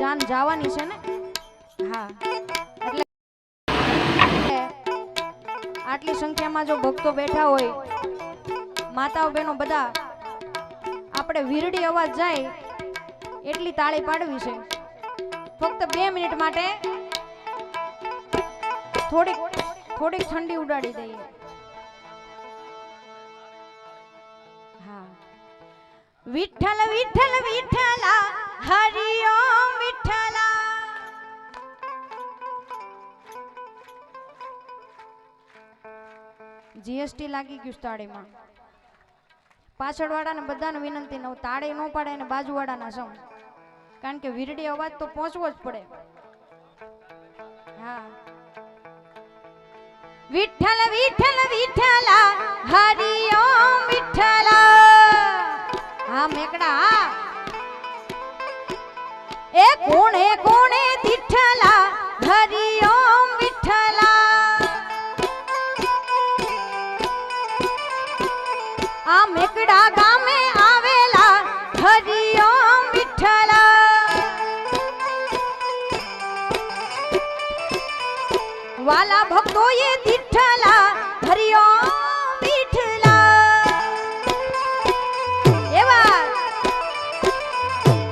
જાન જવાની છે ને। હા એટલે આટલી સંખ્યામાં જો ભક્તો બેઠા હોય, માતાઓ બહેનો બધા, આપણે વીરડી અવાજ જાય એટલી તાળી પાડવી છે। ફક્ત 2 મિનિટ માટે થોડીક ઠંડી ઉડાડી દઈએ। હા, વિઠ્ઠલ વિઠ્ઠલ વિઠ્ઠલા હરિ ઓમ વિઠ્ઠલા। જીએસટી લાગી ગયું તાળીમાં। પાછળવાળાને બધાને વિનંતી, ન તાળી ન પાડે અને બાજુવાળાના સૌ, કારણ કે વીરડી અવાજ તો પહોંચવો જ પડે। હા, વિઠ્ઠલ વિઠ્ઠલ વિઠ્ઠલા હરિ ઓમ વિઠ્ઠલા। હા મેકડા, હા, એ કોણે કોણે વિઠ્ઠલા હરિ ઓમ વિઠ્ઠલા। આ મેકડા ગામે આવેલા હરિ ઓમ વિઠ્ઠલા। વાલા ભક્તોએ વિઠ્ઠલા હરિ ઓમ વિઠ્ઠલા। એવા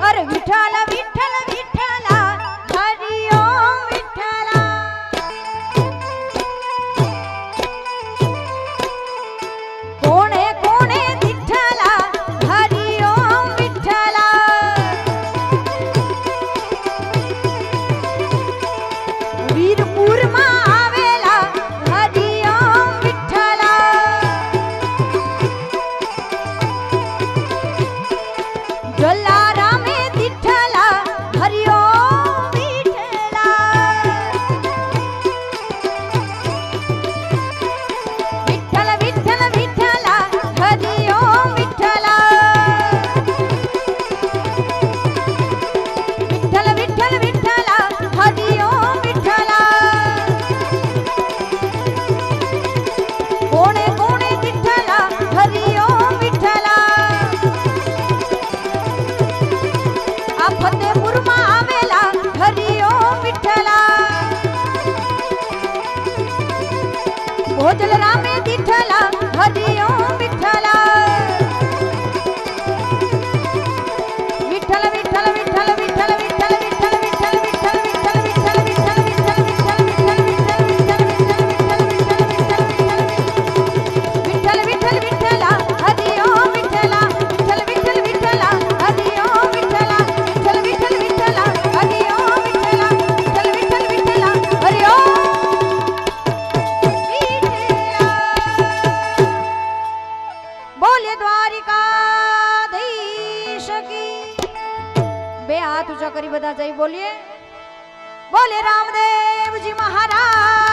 અરે વિઠ્ઠલ વિઠ્ઠલ વિઠ્ઠલા હરિ ઓમ વિઠ્ઠલા। કોણે કોણે વિઠ્ઠલા હરિ ઓમ વિઠ્ઠલા। વીરપુરમાં આવેલા હરિ ઓમ વિઠ્ઠલા। જલારામે વિઠ્ઠલા હરિ ઓમ વિઠ્ઠલા। વિઠ્ઠલ વિઠ્ઠલ વિઠ્ઠલા હરિ ઓમ વિઠ્ઠલા। વિઠ્ઠલ વિઠ્ઠલ વિઠ્ઠલા હરિ ઓમ વિઠ્ઠલા। કોણે કોણે વિઠ્ઠલા હરિ ઓમ વિઠ્ઠલા। આ ફતેપુરમાં આવેલા હરિ ઓમ વિઠ્ઠલા। ભોજલ રામે વિઠ્ઠલા હરિ ઓમ વિઠ્ઠલા। વિઠ્ઠલ વિઠ્ઠલ વિઠ્ઠલ વિઠ્ઠલ વિઠ્ઠલ વિઠ્ઠલ વિઠ્ઠલ વિઠ્ઠલ વિઠ્ઠલ વિઠ્ઠલ વિઠ્ઠલ વિઠ્ઠલ વિઠ્ઠલ વિઠ્ઠલ વિઠ્ઠલા હરિ ઓમ વિઠ્ઠલા। વિઠ્ઠલ વિઠ્ઠલ વિઠ્ઠલા હરિ ઓમ વિઠ્ઠલા। વિઠ્ઠલ વિઠ્ઠલ વિઠ્ઠલા હરિ ઓમ વિઠ્ઠલા। વિઠ્ઠલ વિઠ્ઠલ વિઠ્ઠલા હરિ ઓમ વિઠ્ઠલા। બોલે દ્વારિકાધીશ કી। બે હાથ ઊંચા કરી બધા જઈ બોલીએ, બોલે રામદેવજી મહારાજ।